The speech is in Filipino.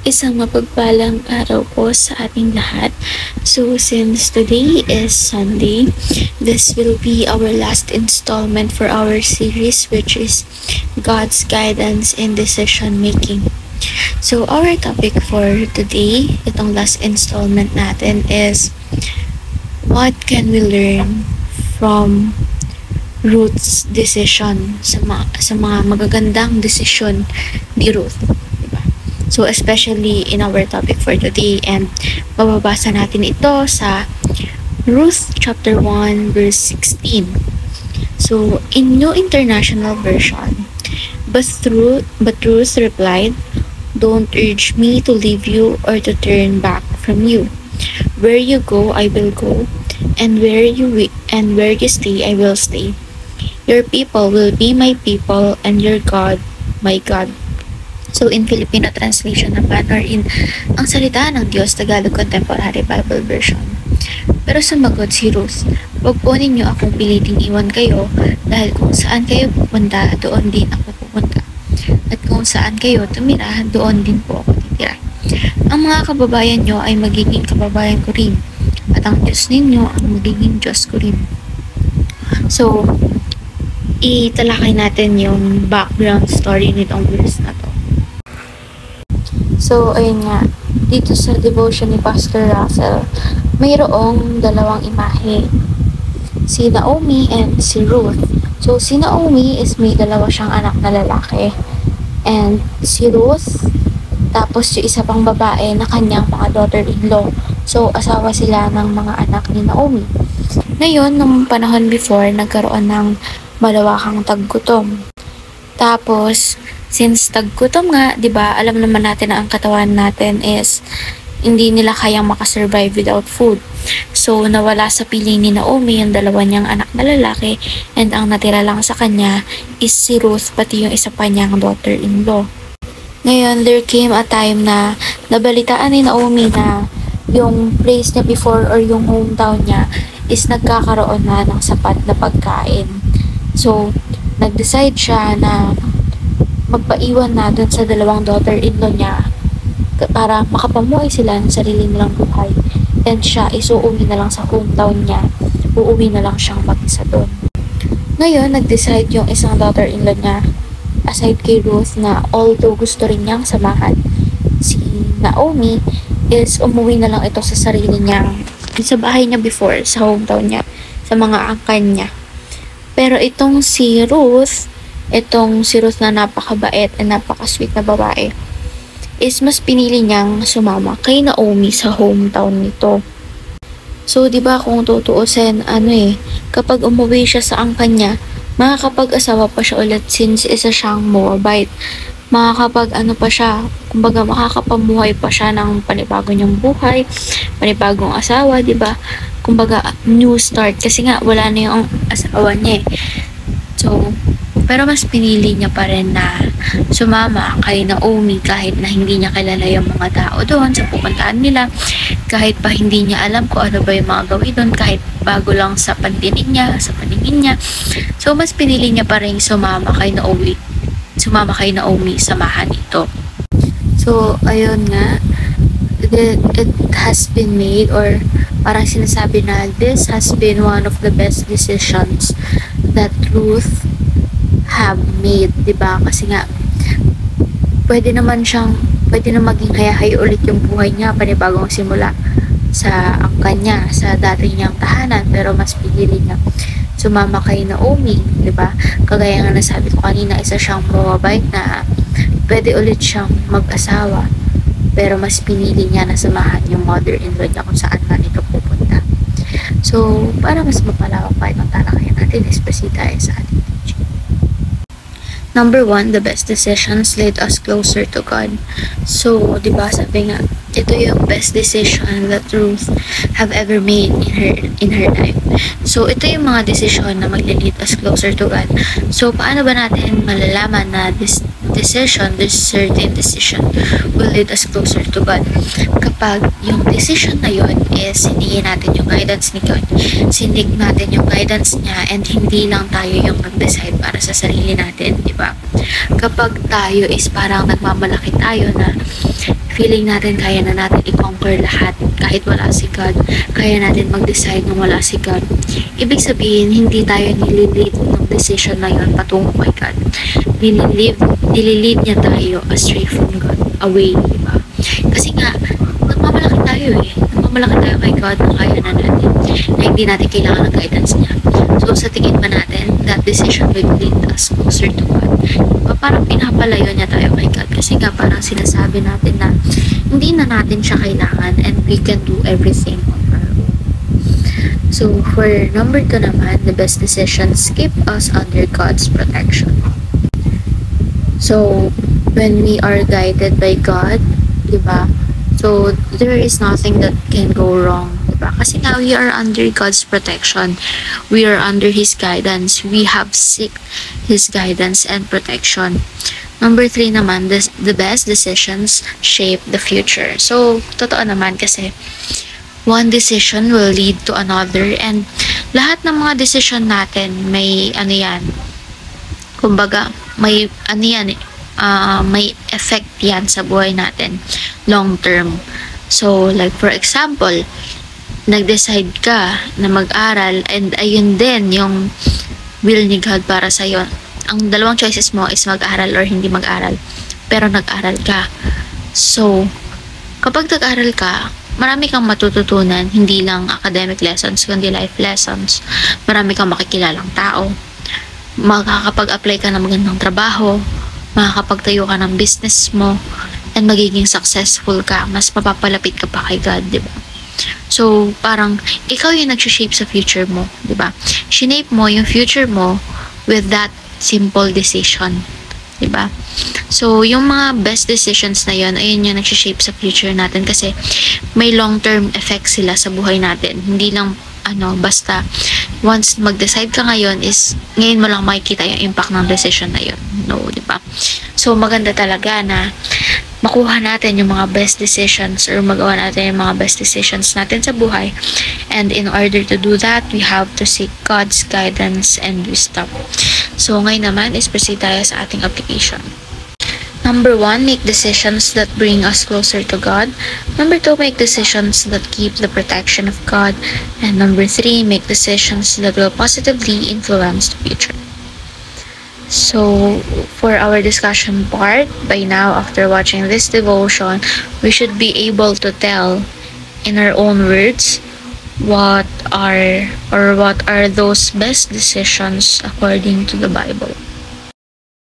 Isang mapagpalang araw po sa ating lahat. So since today is Sunday, this will be our last installment for our series, which is God's guidance in decision making. So our topic for today, itong last installment natin, is what can we learn from Ruth's decision, sa mga magagandang desisyon ni Ruth. So, especially in our topic for today, and mababasa natin ito sa Ruth chapter 1 verse 16. So, in New International Version, but Ruth replied, "Don't urge me to leave you or to turn back from you. Where you go, I will go, and where you stay, I will stay. Your people will be my people, and your God, my God." So, in Filipino translation naman, or in ang salita ng Diyos, Tagalog Contemporary Bible Version. Pero sumagot si Ruth, "Huwag po ninyo akong piliting iwan kayo, dahil kung saan kayo pupunta, doon din ako pupunta. At kung saan kayo tumira, doon din po ako titira. Ang mga kababayan nyo ay magiging kababayan ko rin, at ang Diyos ninyo ang magiging Diyos ko rin." So, italakay natin yung background story nitong verse na to. So, ayun nga, dito sa devotion ni Pastor Russell, mayroong dalawang imahe, si Naomi and si Ruth. So, si Naomi is may dalawa siyang anak na lalaki, and si Ruth, tapos yung isa pang babae na kanyang mga daughter-in-law. So, asawa sila ng mga anak ni Naomi. Ngayon, nung panahon before, nagkaroon ng malawakang taggutom. Tapos, since taggutom nga, 'di ba? Alam naman natin na ang katawan natin is hindi nila kayang makasurvive without food. So, nawala sa piling ni Naomi yung dalawa niyang anak na lalaki, and ang natira lang sa kanya is si Ruth, pati yung isa pa niyang daughter-in-law. Ngayon, there came a time na nabalitaan ni Naomi na yung place niya before, or yung hometown niya, is nagkakaroon na ng sapat na pagkain. So, nag-decide siya na magpaiwan na dun sa dalawang daughter-in-law niya para makapamuhay sila ng sarili nilang buhay. And siya is uuwi na lang sa hometown niya. Uuwi na lang siyang mag-isa doon. Ngayon, nag-decide yung isang daughter-in-law niya, aside kay Ruth, na although gusto rin niyang samahan si Naomi, is umuwi na lang ito sa sarili niya, sa bahay niya before, sa hometown niya, sa mga angkan niya. Pero itong si Ruth na napakabait at napaka-sweet na babae, is mas pinili niyang sumama kay Naomi sa hometown nito. So, di ba kung tutuusin, kapag umuwi siya sa angkan niya, makakapag-asawa pa siya ulit since isa siyang Moabite. Kumbaga makakapamuhay pa siya ng panibago niyang buhay, panibagong asawa, di ba? Kumbaga, new start. Kasi nga, wala na yung asawa niya eh. So, pero mas pinili niya pa rin na sumama kay Naomi kahit na hindi niya kilala yung mga tao doon sa pupuntahan nila. Kahit pa hindi niya alam kung ano ba yung mga gawin doon, kahit bago lang sa paningin niya. So, mas pinili niya pa rin sumama kay Naomi, samahan ito. So, ayun nga, it has been made, or parang sinasabi na this has been one of the best decisions that Ruth have made, diba? Kasi nga, pwede na maging hayahay ulit yung buhay niya, panibagong simula sa angkan niya, sa dati niyang tahanan, pero mas pinili niya sumama kay Naomi, diba? Kagaya nga nasabi ko kanina, isa siyang Moabite na pwede ulit siyang mag-asawa, pero mas pinili niya na samahan yung mother-in-law niya kung saan man ito pupunta. So, para mas mapalawak pa itong talakayan natin, especially tayo sa ating teaching. Number 1, the best decisions lead us closer to God. So, di ba, sabi nga, ito yung best decision that Ruth have ever made in her life. So, ito yung mga decision na mag-lead us closer to God. So, paano ba natin malalaman na decision, this certain decision will lead us closer to God. Kapag yung decision na yun is hiningin natin yung guidance ni God, sindig natin yung guidance niya, and hindi lang tayo yung nag-decide para sa sarili natin, di ba? Kapag tayo is parang nagmamalaki tayo na feeling natin kaya na natin i-conquer lahat kahit wala si God, kaya natin mag-decide nung wala si God, ibig sabihin hindi tayo nililid ng decision na yun patungo kay God. Nililid niya tayo astray from God, away, diba? Kasi nga nagmamalaki tayo nagmamalaki tayo kay God na kaya na natin, na hindi natin kailangan ng guidance niya. So sa tingin pa natin, that decision will lead us closer to God. Diba? Parang pinapalayo niya tayo kay God kasi nga parang sinasabi natin na hindi na natin siya kailangan and we can do everything on our own. So for number 2 naman, the best decisions keep us under God's protection. So when we are guided by God, diba? So there is nothing that can go wrong, diba? Kasi now we are under God's protection. We are under His guidance. We have seek His guidance and protection. Number 3 naman, the best decisions shape the future. So, totoo naman kasi one decision will lead to another, and lahat ng mga decision natin may kumbaga may may effect yan sa buhay natin long term. So, like for example, nag-decide ka na mag-aral, and ayun din yung will ni God para sa'yo. Ang dalawang choices mo is mag-aral or hindi mag-aral. Pero nag-aral ka. So, kapag nag-aral ka, marami kang matututunan, hindi lang academic lessons, kundi life lessons. Marami kang makikilalang tao. Makakapag-apply ka ng magandang trabaho, makakapagtayo ka ng business mo, and magiging successful ka. Mas mapapalapit ka pa kay God, di ba? So, parang ikaw yung nag-shape sa future mo, di ba? Shinape mo yung future mo with that simple decision, diba? So, yung mga best decisions na yun, ayun yung nag-shape sa future natin kasi may long-term effect sila sa buhay natin. Hindi lang, basta once mag-decide ka ngayon is, ngayon mo lang makikita yung impact ng decision na yun. No, diba? So, maganda talaga na makuha natin yung mga best decisions or magawa natin yung mga best decisions natin sa buhay. And in order to do that, we have to seek God's guidance and wisdom. So, ngayon naman is proceed tayo sa ating application. Number 1, make decisions that bring us closer to God. Number 2, make decisions that keep the protection of God. And number 3, make decisions that will positively influence the future. So, for our discussion part, by now, after watching this devotion, we should be able to tell in our own words what are those best decisions according to the Bible.